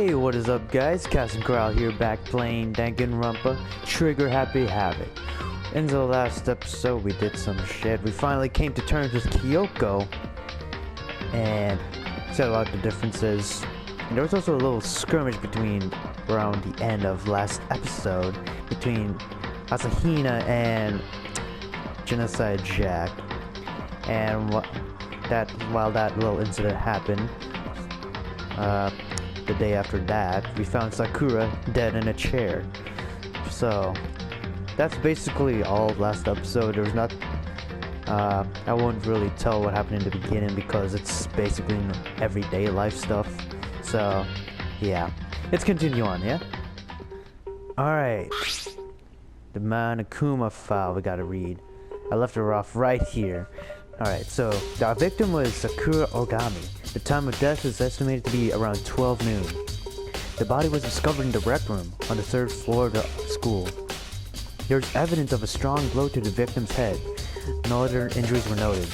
Hey, what is up guys? Casting Corral here, back playing Danganronpa Trigger Happy Havoc. In the last episode we did some shit. We finally came to terms with Kyoko and settled out the differences. And there was also a little skirmish between around the end of last episode between Asahina and Genocide Jack. And while that little incident happened, the day after that, we found Sakura dead in a chair. So that's basically all of last episode. There's not I won't really tell what happened in the beginning because it's basically everyday life stuff. So yeah, let's continue on. Yeah, alright, the Manakuma file we gotta read. I left her off right here. Alright, so the victim was Sakura Ogami. The time of death is estimated to be around 12 noon. The body was discovered in the rec room on the 3rd floor of the school. There's evidence of a strong blow to the victim's head. No other injuries were noted.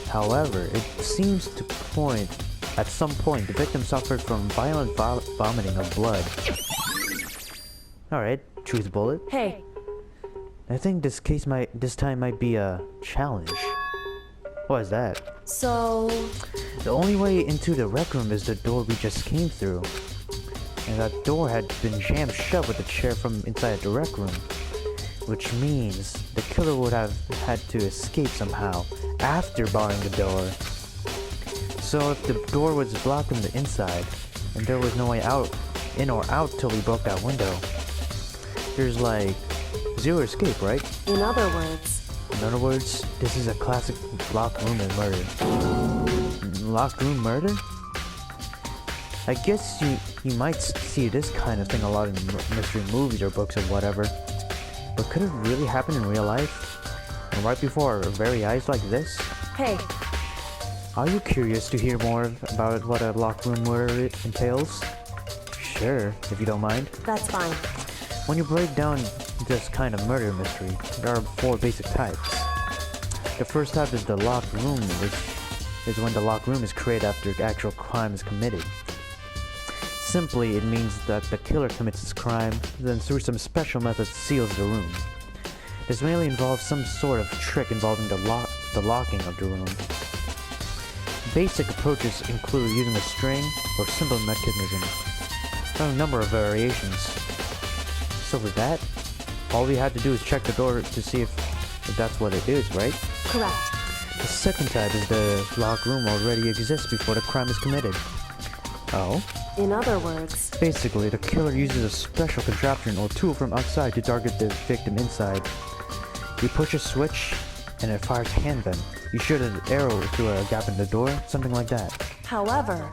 However, it seems to point, at some point, the victim suffered from violent vomiting of blood. Alright, choose bullet. Hey. I think this time might be a challenge. What is that? So... The only way into the rec room is the door we just came through. And that door had been jammed shut with a chair from inside the rec room. Which means the killer would have had to escape somehow after barring the door. So if the door was blocked from the inside, and there was no way out, in or out till we broke that window, there's like zero escape, right? In other words, this is a classic locked room and murder. Locked room murder? I guess you might see this kind of thing a lot in mystery movies or books or whatever. But could it really happen in real life? And right before our very eyes like this? Hey. Are you curious to hear more about what a locked room murder entails? Sure, if you don't mind. That's fine. When you break down this kind of murder mystery, there are 4 basic types. The first type is the locked room, which is when the locked room is created after the actual crime is committed. Simply, it means that the killer commits his crime, then through some special method seals the room. This mainly involves some sort of trick involving the locking of the room. Basic approaches include using a string or simple mechanism. There are a number of variations. So for that, all we had to do is check the door to see if that's what it is, right? Correct. The second type is the locked room already exists before the crime is committed. Oh? In other words, basically, the killer uses a special contraption or tool from outside to target the victim inside. You push a switch, and it fires a handgun. You shoot an arrow through a gap in the door, something like that. However,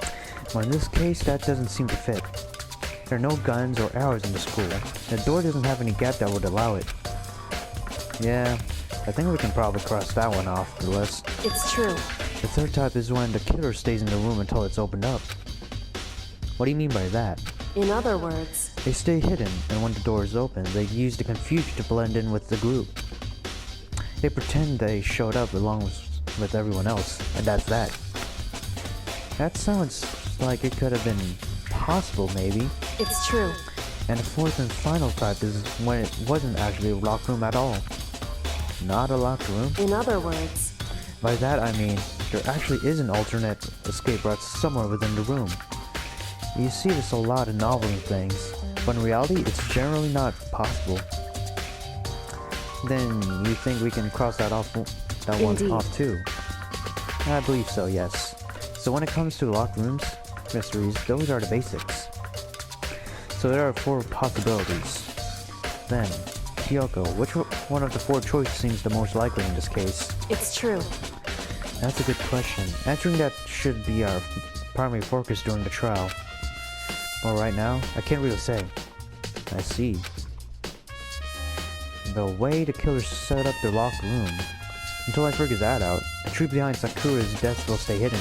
well, in this case, that doesn't seem to fit. There are no guns or arrows in the school. The door doesn't have any gap that would allow it. Yeah, I think we can probably cross that one off the list. It's true. The third type is when the killer stays in the room until it's opened up. What do you mean by that? In other words, they stay hidden, and when the door is open, they use the confusion to blend in with the group. They pretend they showed up along with everyone else, and that's that. That sounds like it could have been possible, maybe. It's true. And the fourth and final type is when it wasn't actually a locked room at all. Not a locked room. In other words, by that I mean, there actually is an alternate escape route somewhere within the room. You see this a lot in novels and things, but in reality, it's generally not possible. Then you think we can cross that one off too? I believe so, yes. So when it comes to locked rooms mysteries, those are the basics. So there are 4 possibilities. Then, Kyoko, which one of the 4 choices seems the most likely in this case? It's true. That's a good question. Answering that should be our primary focus during the trial. Well, right now, I can't really say. I see. The way the killer set up the locked room. Until I figure that out, the truth behind Sakura's death will stay hidden.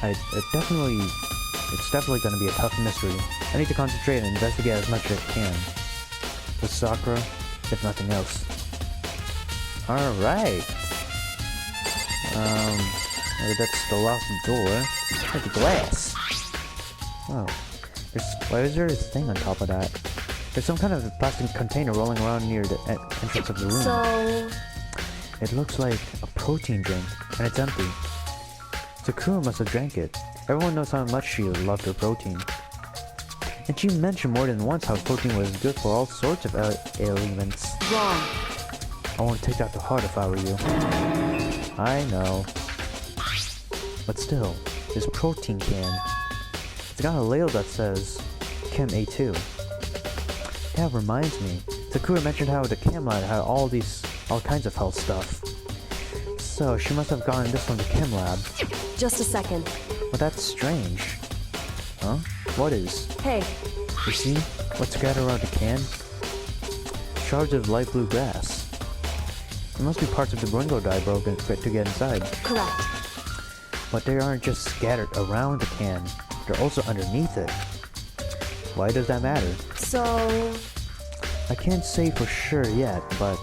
It's definitely gonna be a tough mystery. I need to concentrate and investigate as much as I can. With Sakura, if nothing else. Alright. That's the locked door. Look at the glass. Oh. Why is there this thing on top of that? There's some kind of plastic container rolling around near the entrance of the room. So... It looks like a protein drink, and it's empty. Sakura must have drank it. Everyone knows how much she loved her protein. And she mentioned more than once how protein was good for all sorts of ailments. Wrong. I won't take that to heart if I were you. I know. But still, this protein can. It's got a label that says Chem A2. That reminds me. Sakura mentioned how the Chem lab had all kinds of health stuff. So she must have gotten this from the Chem lab. Just a second. Well, that's strange. Huh? What is? Hey. You see what's scattered around the can? Shards of light blue grass. It must be parts of the Bringo dye broken to get inside. Correct. But they aren't just scattered around the can. They're also underneath it. Why does that matter? So... I can't say for sure yet, but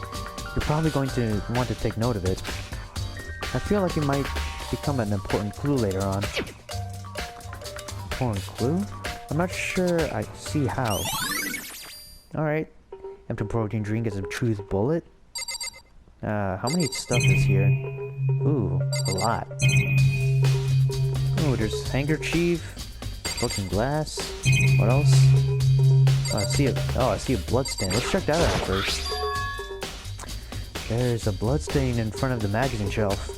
you're probably going to want to take note of it. I feel like it might become an important clue later on. Important clue? I'm not sure I see how. Alright. Empty protein drink is a truth bullet. How many stuff is here? Ooh, a lot. Ooh, there's handkerchief, broken glass. What else? Oh, I see a bloodstain. Let's check that out first. There's a bloodstain in front of the magazine shelf.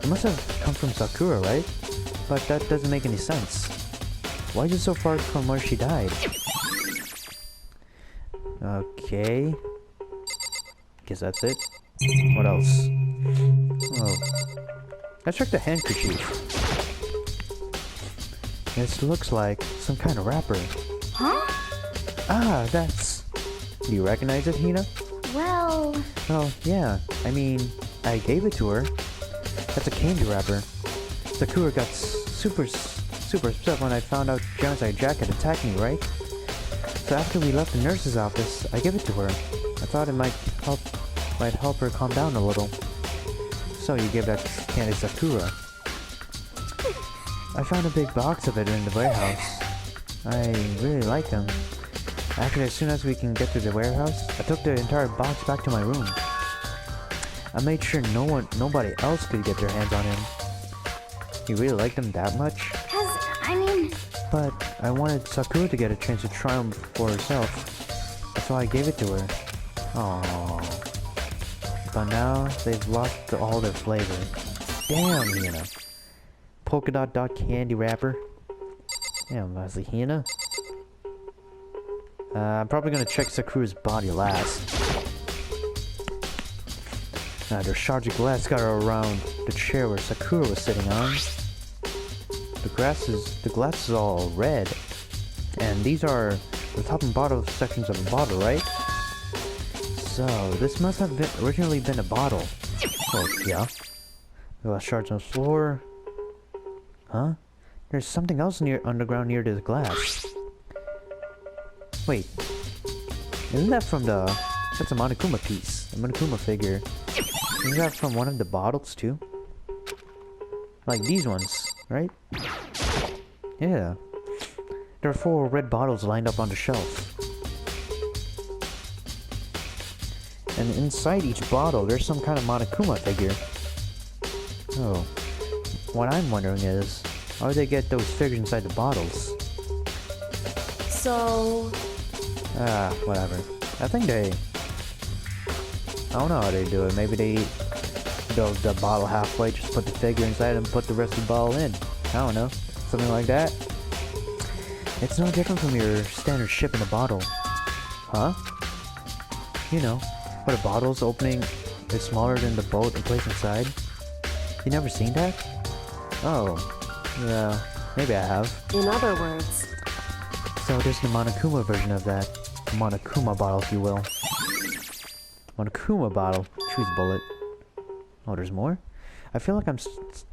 It must have come from Sakura, right? But that doesn't make any sense. Why is it so far from where she died? Okay. Guess that's it. What else? Oh. Let's check the handkerchief. This looks like some kind of wrapper. Huh? Ah, that's... Do you recognize it, Hina? Well... Oh, yeah. I mean, I gave it to her. That's a candy wrapper. Sakura got super upset when I found out Genocide Jack had attacked me, right? So after we left the nurse's office, I gave it to her. I thought it might help her calm down a little. So you gave that candy to Sakura. I found a big box of it in the warehouse. I really like them. Actually, as soon as we can get to the warehouse, I took the entire box back to my room. I made sure nobody else could get their hands on him. You really like them that much? But I wanted Sakura to get a chance to try them for herself. That's why I gave it to her. Aww. But now, they've lost all their flavor. Damn, Hina. Polka dot candy wrapper. Damn, Leslie Hina. I'm probably gonna check Sakura's body last. There's shards of glass scattered around the chair where Sakura was sitting on. The glass is all red. And these are the top and bottom sections of a bottle, right? So, this must have originally been a bottle. Oh, yeah. Glass shards on the floor. Huh? There's something else underground near the glass. Wait. Isn't that from the... That's a Monokuma piece. A Monokuma figure. Isn't that from one of the bottles, too? Like these ones, right? Yeah. There are 4 red bottles lined up on the shelf. And inside each bottle, there's some kind of Monokuma figure. Oh. What I'm wondering is, how do they get those figures inside the bottles? So... whatever. I think they... I don't know how they do it. Maybe they eat the bottle halfway, just put the figure inside and put the rest of the bottle in. I don't know. Something like that. It's no different from your standard ship in a bottle. Huh? You know, where the bottle's opening is smaller than the boat and place inside. You never seen that? Oh. Yeah, maybe I have. In other words... So there's the Monokuma version of that. A Monokuma bottle, if you will. Monokuma bottle. Choose bullet. Oh, there's more? I feel like I'm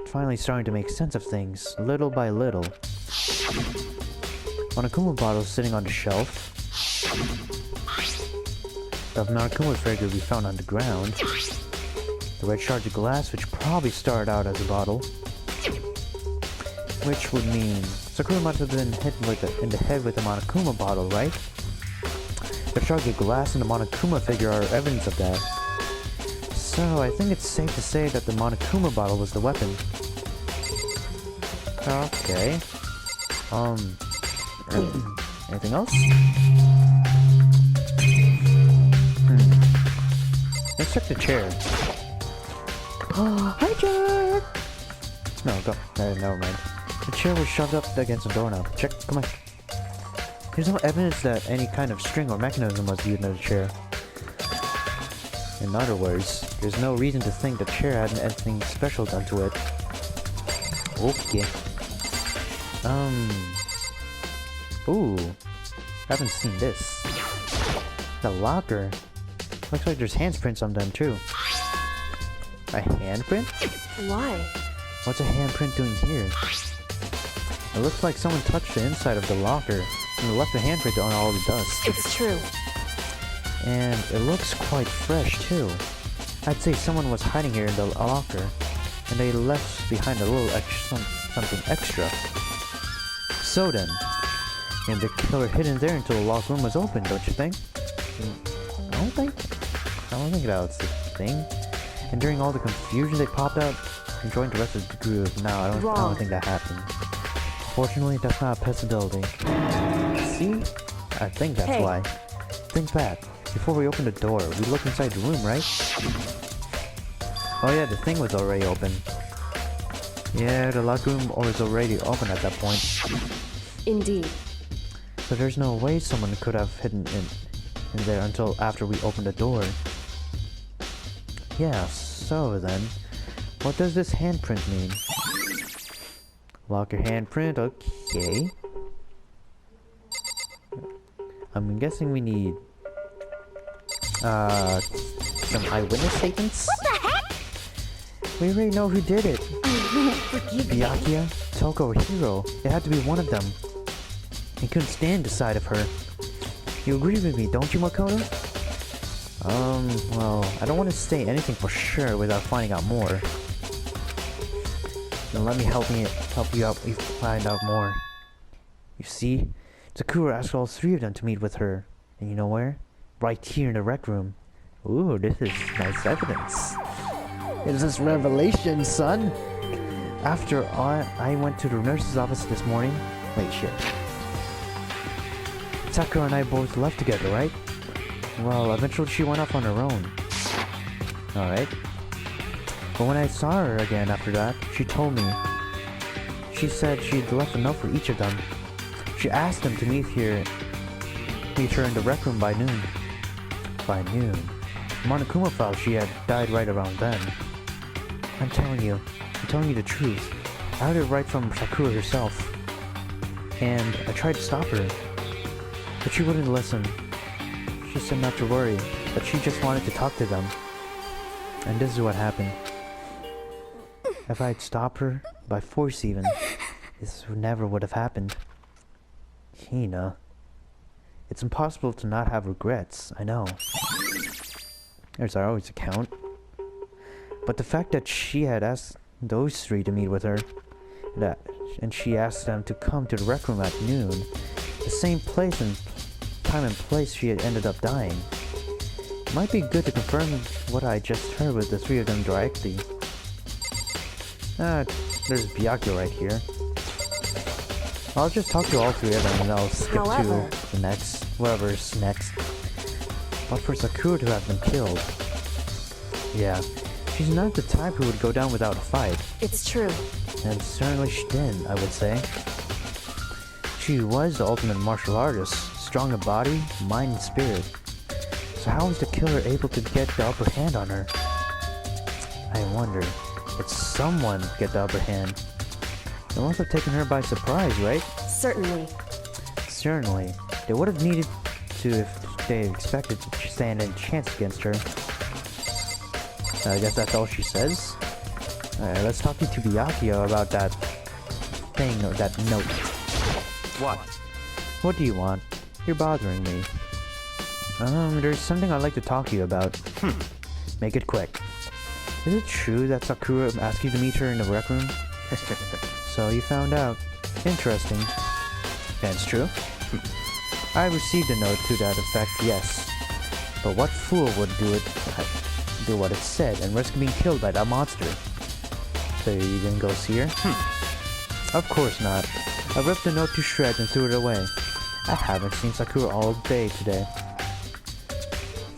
finally starting to make sense of things, little by little. Monokuma bottle sitting on the shelf. The Monokuma figure we found on the ground. The red shards of glass, which probably started out as a bottle. Which would mean Sakura must have been hit in the head with a Monokuma bottle, right? The shards of glass and the Monokuma figure are evidence of that. So I think it's safe to say that the Monokuma bottle was the weapon. Okay. Anything else? Let's check the chair. Hi, Jack! No, go. Never mind. The chair was shoved up against the door now. Check, come on. There's no evidence that any kind of string or mechanism was used in the chair. In other words, there's no reason to think the chair had anything special done to it. Okay. Ooh. Haven't seen this. The locker. Looks like there's handprints on them too. A handprint? Why? What's a handprint doing here? It looks like someone touched the inside of the locker and left a handprint on all the dust. It's true. And it looks quite fresh too. I'd say someone was hiding here in the locker and they left behind a little something extra. So then, and the killer hidden there until the locked room was open, don't you think? I don't think that was the thing. And during all the confusion they popped out and joined the rest of the group. No, I don't think that happened. Fortunately, that's not a possibility. See? I think that's why. Think back. Before we opened the door, we looked inside the room, right? Oh yeah, the thing was already open. Yeah, the locked room was already open at that point. Indeed. So there's no way someone could have hidden in there until after we opened the door. Yeah, so then, what does this handprint mean? Locker handprint, okay. I'm guessing we need some eyewitness statements? What the heck? We already know who did it. Forgive me. Byakuya, Toko, or Hiro. It had to be one of them. He couldn't stand the sight of her. You agree with me, don't you, Makoto? Well, I don't want to say anything for sure without finding out more. Then let me help you out find out more. You see, Sakura asked all three of them to meet with her. And you know where? Right here in the rec room. Ooh, this is nice evidence. It is revelation, son! After I went to the nurse's office this morning. Wait, shit. Sakura and I both left together, right? Well, eventually she went off on her own. Alright. But when I saw her again after that, she told me. She said she'd left a note for each of them. She asked them to meet her in the rec room by noon. By noon. Monokuma felt she had died right around then. I'm telling you the truth. I heard it right from Sakura herself. And I tried to stop her. But she wouldn't listen. She said not to worry, but she just wanted to talk to them. And this is what happened. If I'd stopped her, by force even, this never would have happened. Hina. It's impossible to not have regrets, I know. There's always a count. But the fact that she had asked those three to meet with her, and she asked them to come to the rec room at noon, the same place and time and place she had ended up dying. It might be good to confirm what I just heard with the three of them directly. There's Byakuya right here. I'll just talk to all three of them and I'll skip to the next, whatever's next. But for Sakura to have been killed, yeah, she's not the type who would go down without a fight. It's true. And certainly she didn't, I would say. She was the ultimate martial artist, strong in body, mind, and spirit. So how was the killer able to get the upper hand on her? I wonder, did someone get the upper hand? They must have taken her by surprise, right? Certainly. Certainly. They would have needed to if they expected to stand a chance against her. I guess that's all she says. Alright, let's talk to Byakuya about that thing, or that note. What? What do you want? You're bothering me. There's something I'd like to talk to you about. Make it quick. Is it true that Sakura asked you to meet her in the rec room? So you found out. Interesting. And it's true? I received a note to that effect, yes. But what fool would do what it said and risk being killed by that monster? So you didn't go see her? Of course not. I ripped the note to shreds and threw it away. I haven't seen Sakura all day today.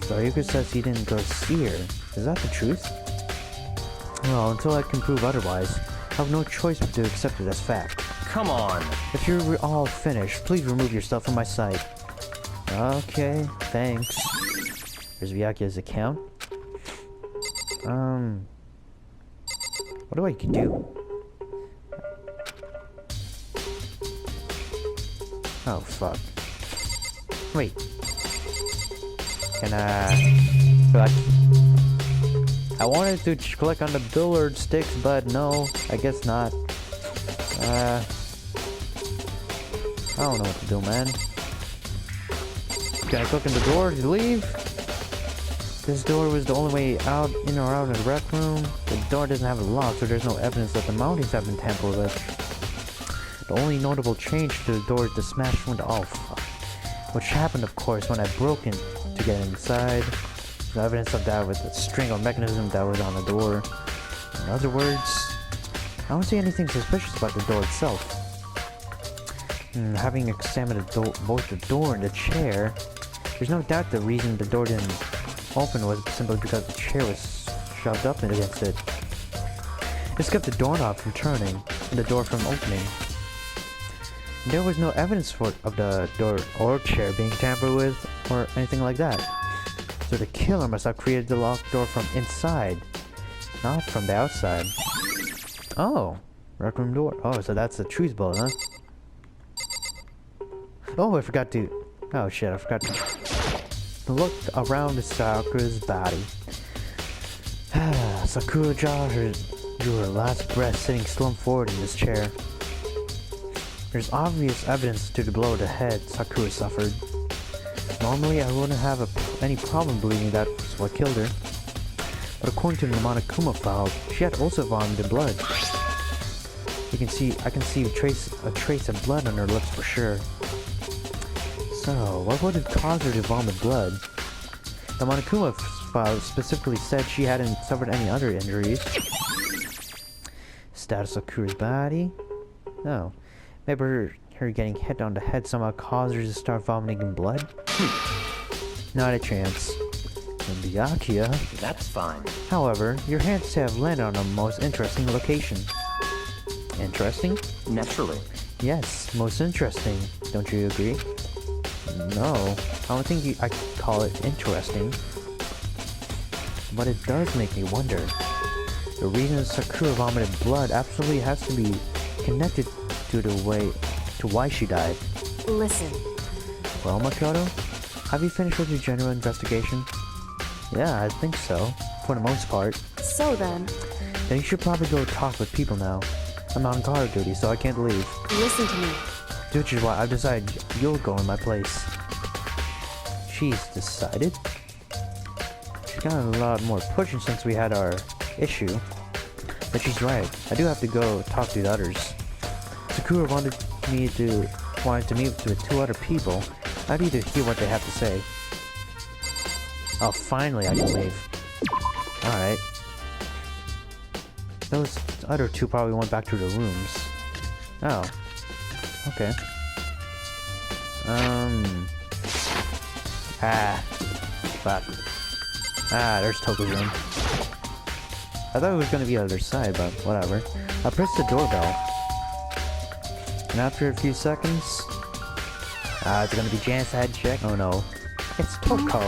So Yuka says he didn't go see her. Is that the truth? Well, until I can prove otherwise, I have no choice but to accept it as fact. Come on. If you're all finished, please remove yourself from my sight. Okay, thanks. There's Vyakia's account. What do I can do? Oh, fuck. Wait. Can I wanted to click on the billiard sticks, but no, I guess not. I don't know what to do, man. Can I click on the door to leave? This door was the only way out, in or out of the rec room. The door doesn't have a lock, so there's no evidence that the mountings have been tampered with. The only notable change to the door is the smashed window. Oh, fuck. Which happened, of course, when I broke in to get inside. There's evidence of that with the string or mechanism that was on the door. In other words, I don't see anything suspicious about the door itself. Having examined both the door and the chair, there's no doubt the reason the door didn't open was simply because the chair was shoved up against it. This kept the doorknob from turning and the door from opening. There was no evidence of the door or chair being tampered with or anything like that. So the killer must have created the locked door from inside, not from the outside. Oh, rec room door. Oh, so that's the truth bullet, huh? Oh, I forgot to... Oh shit, I forgot to look around Sakura's body. Sakura drew her last breath sitting slumped forward in this chair. There's obvious evidence to the blow to the head Sakura suffered. Normally, I wouldn't have any problem believing that was what killed her. But according to the Monokuma file, she had also vomited blood. I can see a trace of blood on her lips for sure. So, what would have caused her to vomit blood? The Monokuma file specifically said she hadn't suffered any other injuries. Status of Sakura's body? Oh. Maybe her getting hit on the head somehow caused her to start vomiting blood? Not a chance. And Byakuya... That's fine. However, your hands have landed on a most interesting location. Interesting? Naturally. Yes, most interesting. Don't you agree? No, I don't think I could call it interesting. But it does make me wonder. The reason Sakura vomited blood absolutely has to be connected to why she died. Listen. Well, Makoto, have you finished with your general investigation? Yeah, I think so, for the most part. So then you should probably go talk with people now. I'm on guard duty, so I can't leave. listen to me. Which is why I've decided you'll go in my place. She's decided? She's gotten a lot more pushing since we had our issue. But she's right. I do have to go talk to the others. Sakura wanted to meet with 2 other people. I need to hear what they have to say. Oh, finally I can leave. Alright. Those other 2 probably went back to their rooms. Oh. Okay. Fuck. There's Toku's room. I thought it was gonna be on the other side, but whatever. I pressed the doorbell. And after a few seconds... it's gonna be Jan's head check. Oh no. It's Toko!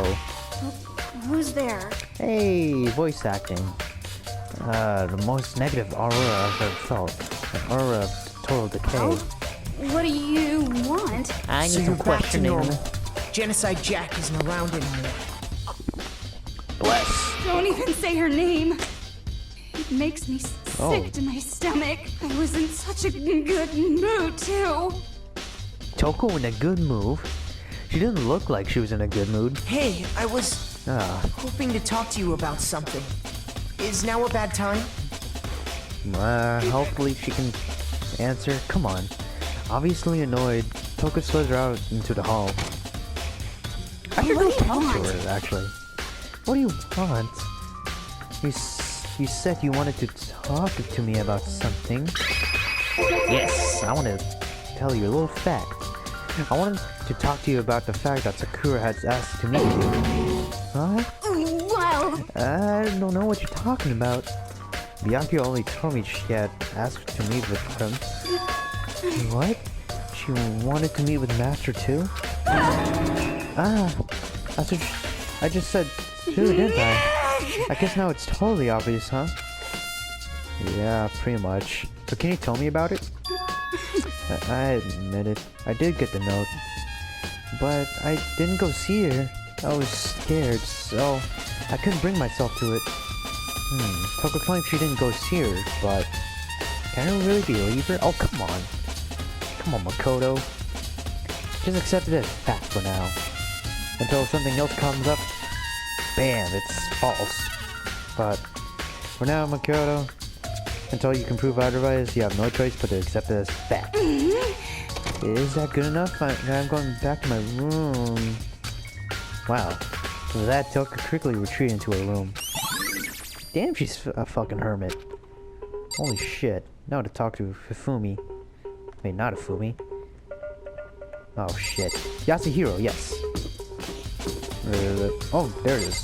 Who's there? Hey, voice acting. The most negative aura I've ever felt. An aura of total decay. Oh, what do you want? I So need you're some back to questioning. normal. Genocide Jack isn't around anymore. Bless! Don't even say her name. It makes me Oh. sick to my stomach. I was in such a good mood, too. Toko in a good mood? She didn't look like she was in a good mood. Hey, I was hoping to talk to you about something. Is now a bad time? Hopefully she can Answer? Come on. Obviously annoyed, Toku slithered out into the hall. I should go talk to her, actually. What do you want? You said you wanted to talk to me about something. Yes, I want to tell you a little fact. I wanted to talk to you about the fact that Sakura has asked to meet you. Huh? Well, I don't know what you're talking about. Byakuya only told me she had asked to meet with him. What? She wanted to meet with Master too? Ah, that's what I just said too, didn't I? I guess now it's totally obvious, huh? Yeah, pretty much. So can you tell me about it? I admit it. I did get the note. But I didn't go see her. I was scared, so I couldn't bring myself to it. Toko claims she didn't go see her, but can I really believe her? Oh, come on. Come on, Makoto. Just accept it as fact for now. Until something else comes up, bam, it's false. But for now, Makoto, until you can prove otherwise, you have no choice but to accept it as fact. Is that good enough? I'm going back to my room. Wow. With that, Toko quickly retreated into her room. Damn, she's a fucking hermit. Holy shit. Now to talk to Hifumi. Wait, not Hifumi. Oh shit. Yasuhiro, yes. Oh, there it is.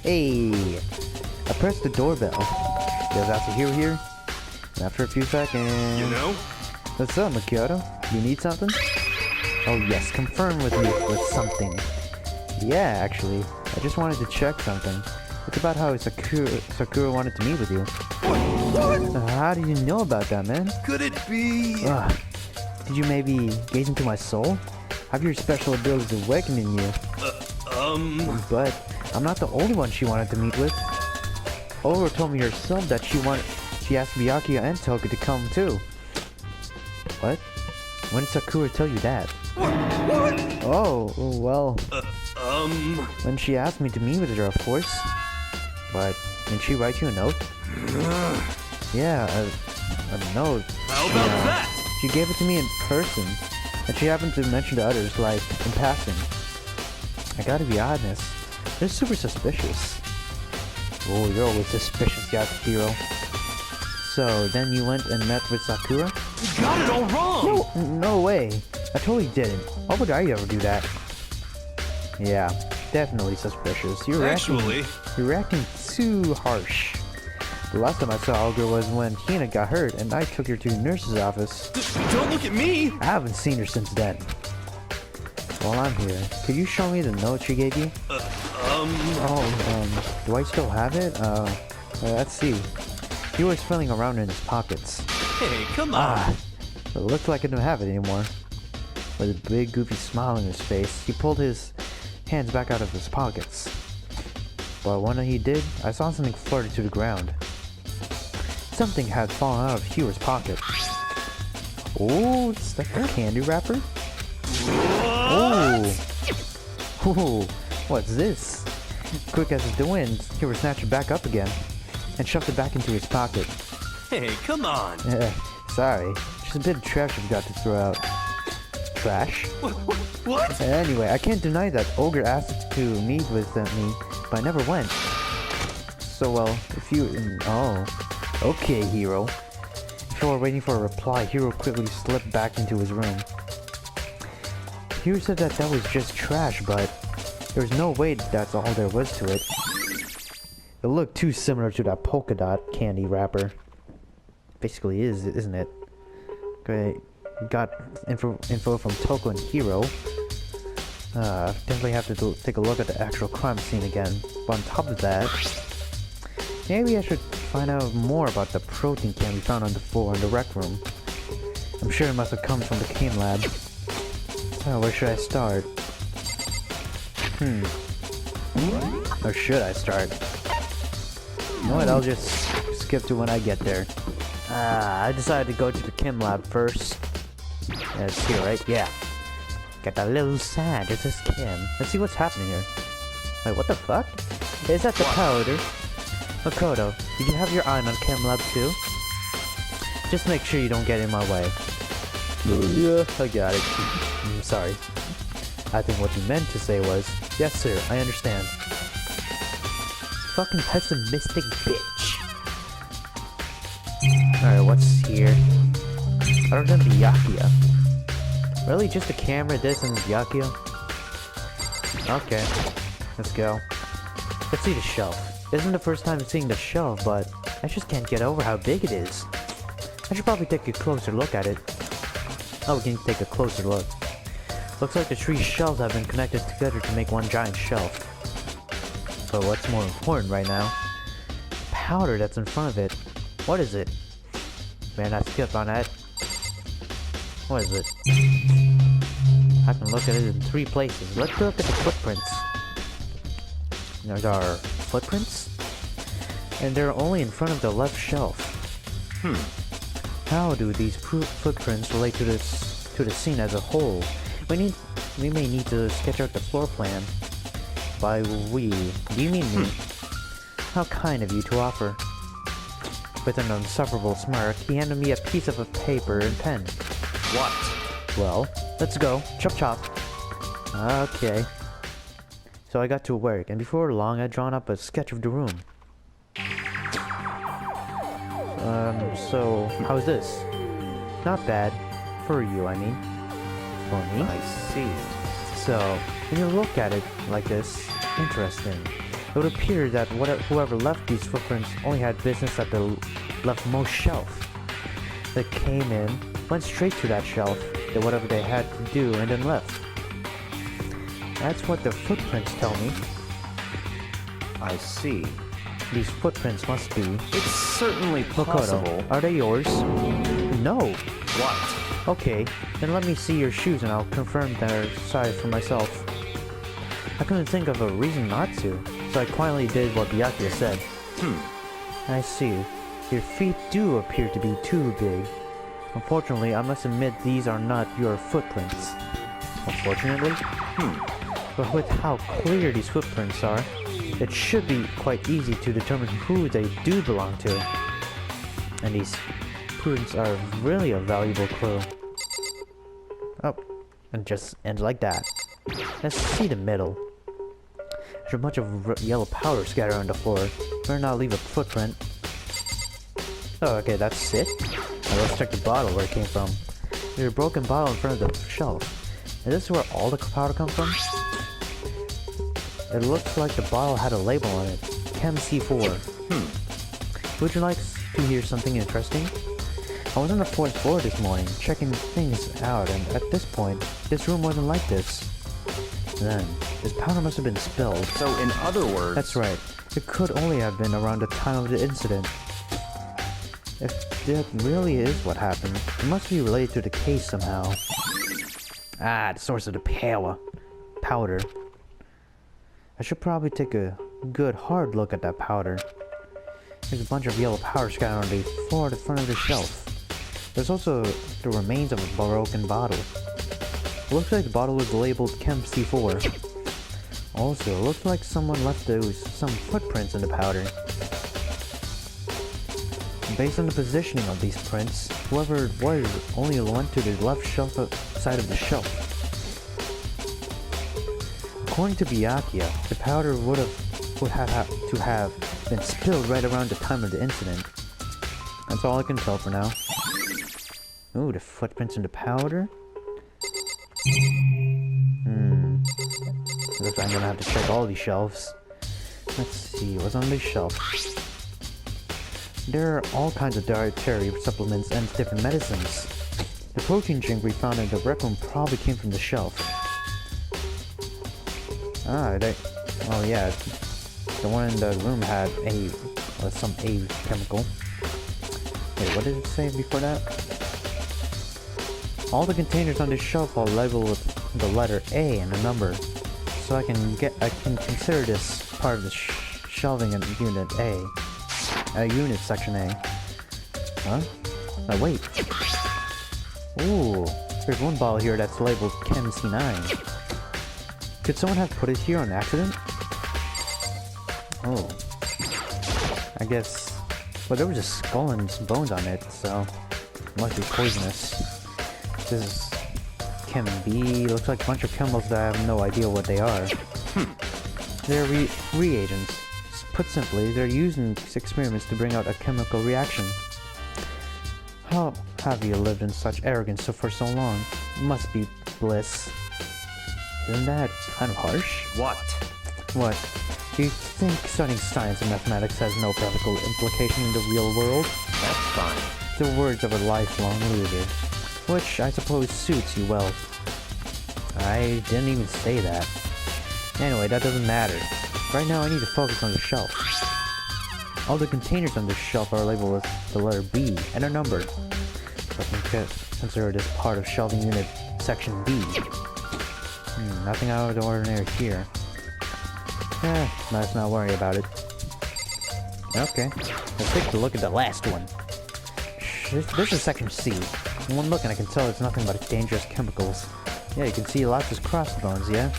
Hey! I pressed the doorbell. There's Yasuhiro here. And after a few seconds... You know? What's up, Makoto? You need something? Oh yes, confirm with me with something. Yeah, actually. I just wanted to check something. It's about how Sakura wanted to meet with you. What? How do you know about that, man? Could it be? Did you maybe gaze into my soul? Have your special abilities awakened in you? But I'm not the only one she wanted to meet with. Oro told me herself that she asked Byakuya and Toku to come too. What? When did Sakura tell you that? What? Oh, well... When she asked me to meet with her, of course. But, didn't she write you a note? Yeah, a note. How about that? She gave it to me in person, and she happened to mention to others, like, in passing. I gotta be honest, they're super suspicious. Oh, you're always suspicious, Yasuhiro. So, then you went and met with Sakura? You got it all wrong! No way. I totally didn't. Why would I ever do that? Yeah, definitely suspicious. You're acting too harsh. The last time I saw Olga was when Hina got hurt and I took her to the nurse's office. Don't look at me! I haven't seen her since then. While I'm here, could you show me the note she gave you? Do I still have it? Let's see. He was feeling around in his pockets. Hey, come on! It looks like I don't have it anymore. With a big goofy smile on his face, he pulled his hands back out of his pockets. But when he did, I saw something flutter to the ground. Something had fallen out of Hewer's pocket. Oh, it's the candy wrapper? Oh! Ooh, what's this? Quick as the wind, Hewer snatched it back up again and shoved it back into his pocket. Hey, come on! Sorry, just a bit of trash I've got to throw out. Trash? What? Anyway, I can't deny that Ogre asked to meet with me, but I never went. So, well, if you... Oh. Okay, Hero. Before waiting for a reply, Hero quickly slipped back into his room. Hero said that was just trash, but there's no way that's all there was to it. It looked too similar to that polka dot candy wrapper. Basically is, isn't it? Great. Got info from Toko and Hero. Definitely have to take a look at the actual crime scene again. But on top of that, maybe I should find out more about the protein can we found on the floor in the rec room. I'm sure it must have come from the Chem lab. Where should I start? Or should I start? You know what, I'll just skip to when I get there. I decided to go to the Chem lab first. It's here, right? Yeah. Got that little sign that says Chem. Let's see what's happening here. Wait, what the fuck? Is that the powder? Makoto, did you have your eye on Chem lab too? Just make sure you don't get in my way. Yeah, I got it. I'm sorry. I think what you meant to say was, yes sir, I understand. Fucking pessimistic bitch. Alright, what's here? Other than Byakuya. Really? Just the camera, this, and Byakuya? Okay. Let's go. Let's see the shelf. This isn't the first time seeing the shelf, but I just can't get over how big it is. I should probably take a closer look at it. Oh, we can take a closer look. Looks like the 3 shelves have been connected together to make one giant shelf. But what's more important right now? The powder that's in front of it. What is it? Man, I skipped on that. What is it? I can look at it in 3 places. Let's look at the footprints. There's our footprints. And they're only in front of the left shelf. How do these footprints relate to the scene as a whole? We may need to sketch out the floor plan. By we, do you mean me? How kind of you to offer. With an insufferable smirk, he handed me a piece of paper and pen. What? Well, let's go. Chop chop. Okay. So I got to work, and before long I'd drawn up a sketch of the room. So, how's this? Not bad. For you, I mean. For me? I see. So, when you look at it like this, interesting. It would appear that whoever left these footprints only had business at the leftmost shelf. They came in, went straight to that shelf, did whatever they had to do, and then left. That's what the footprints tell me. I see. These footprints must be... It's certainly possible. Makoto, are they yours? No. What? Okay, then let me see your shoes and I'll confirm their size for myself. I couldn't think of a reason not to, so I quietly did what Byakuya said. I see. Your feet do appear to be too big. Unfortunately, I must admit these are not your footprints. Unfortunately? But with how clear these footprints are, it should be quite easy to determine who they do belong to. And these prints are really a valuable clue. Oh, and just ends like that. Let's see the middle. There's a bunch of yellow powder scattered on the floor. Better not leave a footprint. Oh, okay, that's it. Now let's check the bottle where it came from. There's a broken bottle in front of the shelf. Is this where all the powder comes from? It looks like the bottle had a label on it. Chem C4. Would you like to hear something interesting? I was on the 4th floor this morning, checking things out, and at this point, this room wasn't like this. Then, this powder must have been spilled. So in other words... That's right. It could only have been around the time of the incident. If that really is what happened, it must be related to the case somehow. Ah, the source of the powder. I should probably take a good hard look at that powder. There's a bunch of yellow powder scattered on the floor at the front of the shelf. There's also the remains of a broken bottle. It looks like the bottle was labeled Chem C4. Also, it looks like someone left some footprints in the powder. Based on the positioning of these prints, whoever it was only went to the left side of the shelf. According to Byakuya, the powder would have to have been spilled right around the time of the incident. That's all I can tell for now. Ooh, the footprints in the powder? Looks like I'm gonna have to check all these shelves. Let's see, what's on this shelf? There are all kinds of dietary supplements and different medicines. The protein drink we found in the rec room probably came from the shelf. Oh yeah, the one in the room had some A chemical. Wait, what did it say before that? All the containers on this shelf are labeled with the letter A and a number, so I can consider this part of the shelving in Unit A. Unit Section A. Huh? Oh, wait. Ooh, there's one bottle here that's labeled Chem C9. Could someone have put it here on accident? Oh. I guess... Well, there was a skull and some bones on it, so... Must be poisonous. This is Chem B. Looks like a bunch of chemicals that I have no idea what they are. They're reagents. Put simply, they're used in experiments to bring out a chemical reaction. How have you lived in such arrogance for so long? It must be bliss. Isn't that kind of harsh? What? What? Do you think studying science and mathematics has no practical implication in the real world? That's fine. The words of a lifelong loser, which I suppose suits you well. I didn't even say that. Anyway, that doesn't matter. Right now I need to focus on the shelf. All the containers on this shelf are labeled with the letter B and a number. So I can consider this part of shelving unit section B. Nothing out of the ordinary here. Let's not worry about it. Okay, let's take a look at the last one. This is section C. In one look and I can tell it's nothing but dangerous chemicals. Yeah, you can see lots of crossbones, yeah?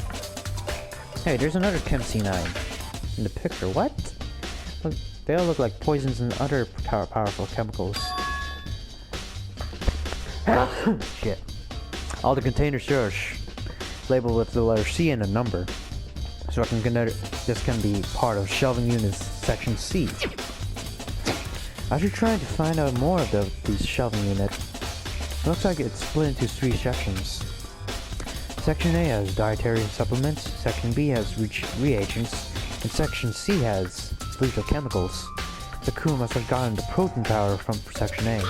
Hey, there's another Chem C9 in the picture. What? Look, they all look like poisons and other powerful chemicals. Shit. All the containers are labeled with the letter C and a number. So I can consider this can be part of shelving units section C. I should try to find out more of these shelving units. It looks like it's split into 3 sections. Section A has dietary supplements, Section B has reagents, and Section C has lethal chemicals. Sakura must have gotten the protein powder from Section A.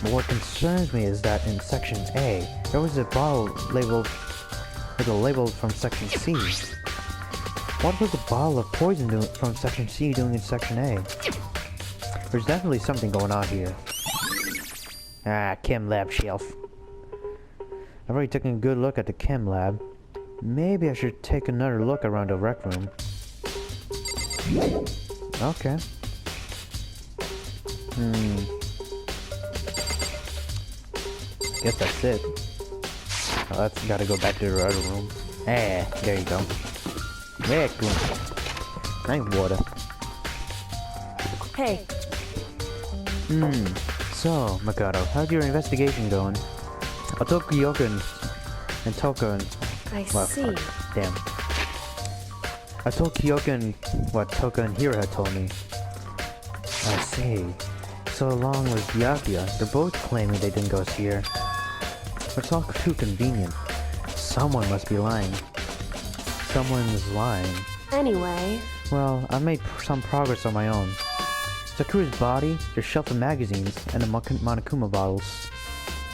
But what concerns me is that in Section A, there was a bottle labeled from Section C. What was the bottle of poison from Section C doing in Section A? There's definitely something going on here. Chem lab shelf. I've already taken a good look at the chem lab. Maybe I should take another look around the rec room. Okay. Guess that's it. Oh, that's gotta go back to the other room. There you go. Rec room. Nice water. Hey, So, Mikado, how's your investigation going? I took Kyoka and Toka and... I well, see. Damn. I told Kyoka and what Toka and Hira had told me. I see. So along with Byakuya, they're both claiming they didn't go here. It's all too convenient. Someone must be lying. Someone is lying. Anyway, Well, I've made some progress on my own. Sakura's body, their shelf of magazines, and the Monokuma bottles.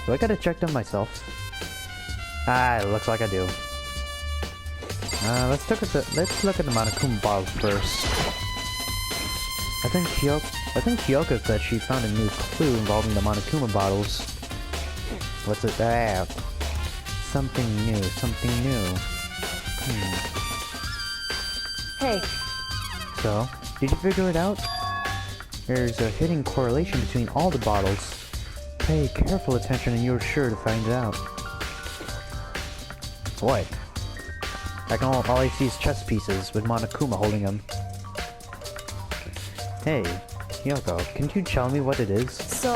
Do I gotta check them myself? It looks like I do. Let's look at the Monokuma bottles first. I think Kyoka said she found a new clue involving the Monokuma bottles. What's it? Something new. hey, So, did you figure it out? There's a hidden correlation between all the bottles. Pay careful attention and you're sure to find it out. What? All I see is chess pieces with Monokuma holding them. Hey, Kyoko, can you tell me what it is? so...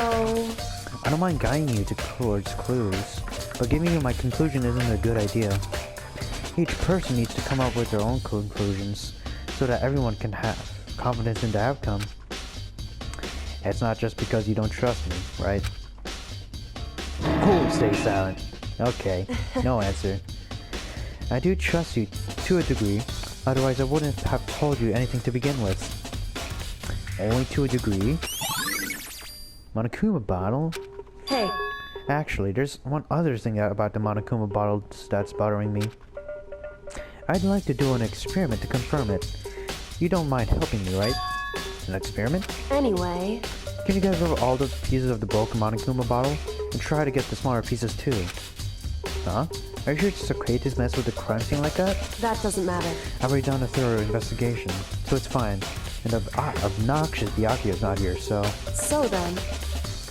I don't mind guiding you towards clues, but giving you my conclusion isn't a good idea. Each person needs to come up with their own conclusions, so that everyone can have confidence in the outcome. It's not just because you don't trust me, right? Cool, stay silent. Okay, no answer. I do trust you to a degree, otherwise I wouldn't have told you anything to begin with. Only to a degree? Monokuma bottle? Hey, Actually, there's one other thing about the Monokuma bottle that's bothering me. I'd like to do an experiment to confirm it. You don't mind helping me, right? An experiment? anyway... Can you get rid of all the pieces of the broken Monokuma bottle? And try to get the smaller pieces too. Huh? Are you sure it's okay to mess with the crime scene like that? That doesn't matter. I've already done a thorough investigation, so it's fine. And the obnoxious Byakuya is not here, so... So then...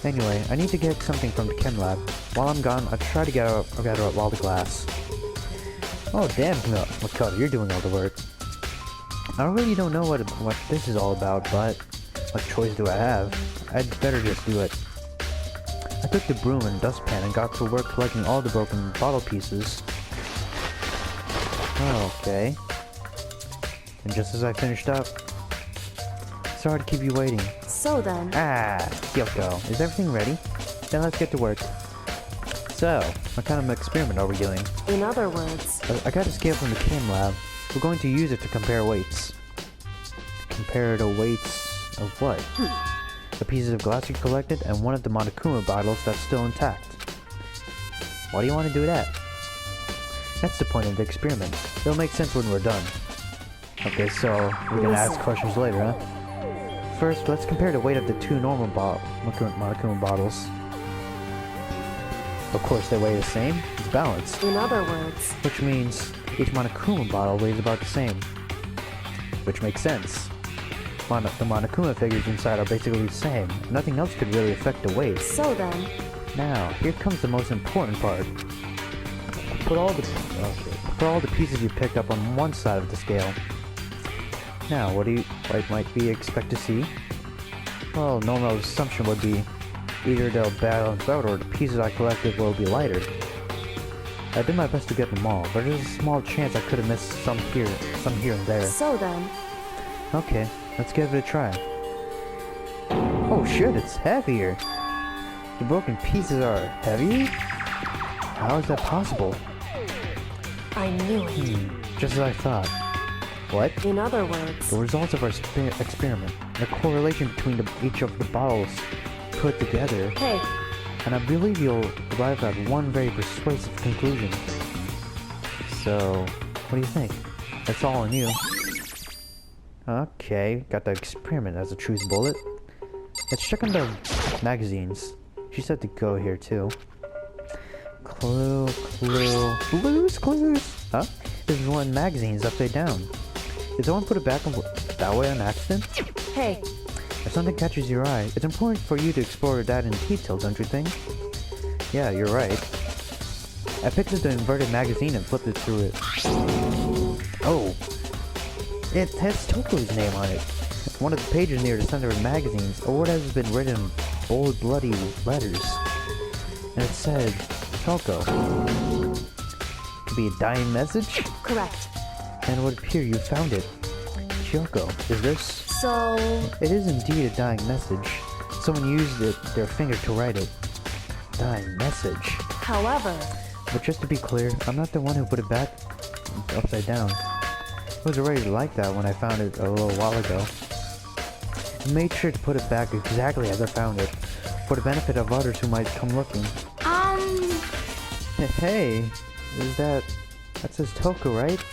Anyway, I need to get something from the chem lab. While I'm gone, I'll try to gather up all the glass. Oh damn, Makoto, you're doing all the work. I really don't know what this is all about, but what choice do I have? I'd better just do it. took the broom and dustpan and got to work collecting all the broken bottle pieces. Okay. And just as I finished up... Sorry to keep you waiting. So then... Kyoko, is everything ready? Then let's get to work. So, what kind of experiment are we doing? In other words... I got a scale from the chem lab. We're going to use it to compare weights. Compare the weights of what? The pieces of glass you collected and one of the Monokuma bottles that's still intact. Why do you want to do that? That's the point of the experiment. It'll make sense when we're done. Okay, so we're gonna ask questions later, huh? First, let's compare the weight of the two normal Monokuma bottles. Of course, they weigh the same. It's balanced. In other words... Which means each Monokuma bottle weighs about the same. Which makes sense. The Monokuma figures inside are basically the same. Nothing else could really affect the weight. So then... Now, here comes the most important part. Put all the pieces you picked up on one side of the scale. Now, what might we expect to see? Well, normal assumption would be either they'll balance out or the pieces I collected will be lighter. I did my best to get them all, but there's a small chance I could have missed some here and there. So then... Okay, let's give it a try. Oh shit, it's heavier! The broken pieces are heavier? How is that possible? I knew it. Just as I thought. What? In other words... The results of our experiment, the correlation between each of the bottles put together. Hey. And I believe you'll arrive at one very persuasive conclusion. So, what do you think? That's all on you. Okay, got the experiment as a truth bullet. Let's check on the magazines. She said to go here too. Clues. Huh? There's one magazine's upside down. Did someone put it back that way on accident? Hey. If something catches your eye, it's important for you to explore that in detail, don't you think? Yeah, you're right. I picked up the inverted magazine and flipped it through it. Oh! It has Toko's name on it. One of the pages near the center of the magazines, a word has been written in bold, bloody letters. And it said, Toko. Could be a dying message? Correct. And it would appear you found it. Kyoko, is this? So... It is indeed a dying message. Someone used their finger to write it. Dying message. However... But just to be clear, I'm not the one who put it back upside down. It was already like that when I found it a little while ago. I made sure to put it back exactly as I found it, for the benefit of others who might come looking. Hey, is that says Toko, right?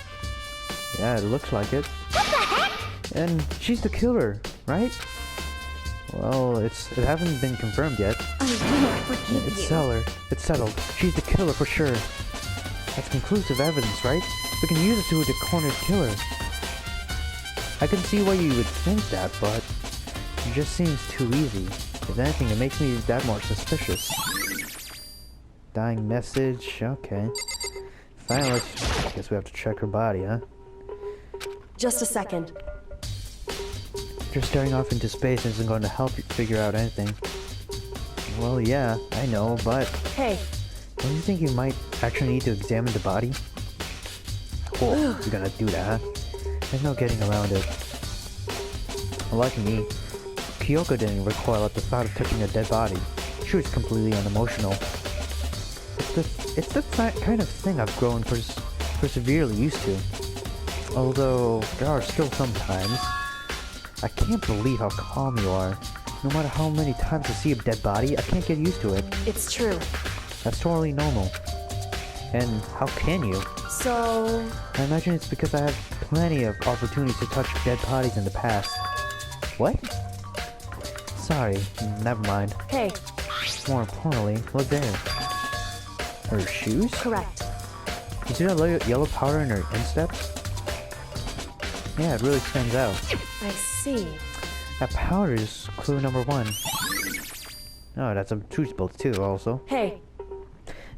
Yeah, it looks like it. What the heck? And she's the killer, right? Well, it hasn't been confirmed yet. I will forgive you. It's settled. She's the killer for sure. That's conclusive evidence, right? We can use it to the cornered killer. I can see why you would think that, but it just seems too easy. If anything, it makes me that more suspicious. Dying message, okay. Finally, I guess we have to check her body, huh? Just a second. Just staring off into space isn't going to help you figure out anything. Well, yeah, I know, but... Hey. Don't you think you might actually need to examine the body? Oh, you're gonna do that, huh? There's no getting around it. Like me, Kyoko didn't recoil at the thought of touching a dead body. She was completely unemotional. It's the kind of thing I've grown perseverely used to. Although, there are still some times. I can't believe how calm you are. No matter how many times I see a dead body, I can't get used to it. It's true. That's totally normal. And how can you? So... I imagine it's because I have plenty of opportunities to touch dead bodies in the past. What? Sorry, never mind. Hey. More importantly, look there. Her shoes? Correct. You see that yellow powder in her instep? Yeah, it really stands out. I see. That powder is clue number 1. Oh, that's a truth bolt too, also. Hey.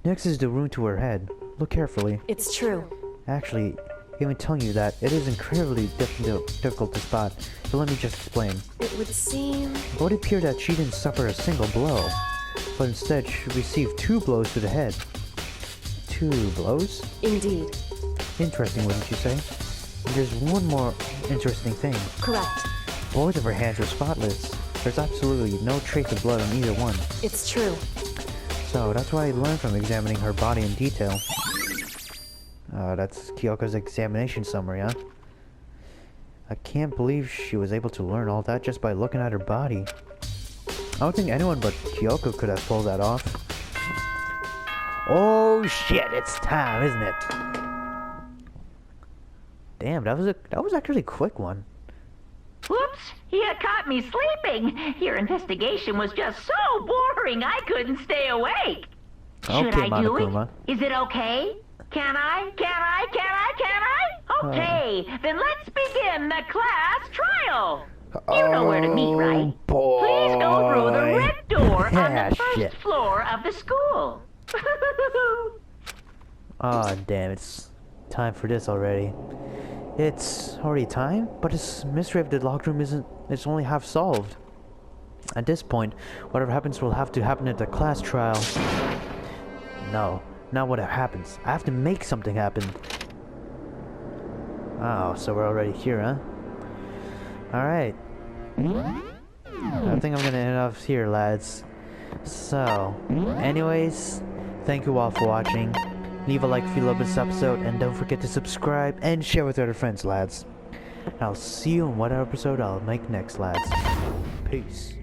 Next is the wound to her head. Look carefully. It's true. Actually, even telling you that, it is incredibly difficult to spot, so let me just explain. It would seem... It would appear that she didn't suffer a single blow. but instead she received 2 blows to the head. 2 blows? Indeed. Interesting, wouldn't you say? And there's one more interesting thing. Correct. Both of her hands are spotless. There's absolutely no trace of blood on either one. It's true. So that's what I learned from examining her body in detail. That's Kyoko's examination summary, huh? I can't believe she was able to learn all that just by looking at her body. I don't think anyone but Kyoko could have pulled that off. Oh shit, it's time, isn't it? Damn, that was actually a quick one. Whoops! You caught me sleeping. Your investigation was just so boring I couldn't stay awake. Should Okay, I do Monokuma. it? Is it okay? Can I? Okay, then let's begin the class trial. You know where to meet, right? Boy. Please go through the red door on Yeah, the first shit. floor of the school. Aw, damn, it's time for this already. It's already time? But this mystery of the locked room it's only half solved. At this point, whatever happens will have to happen at the class trial. No, not what happens. I have to make something happen. Oh, so we're already here, huh? Alright. I think I'm gonna end off here, lads. So, anyways, thank you all for watching. Leave a like if you love this episode, and don't forget to subscribe and share with other friends, lads. And I'll see you in whatever episode I'll make next, lads. Peace.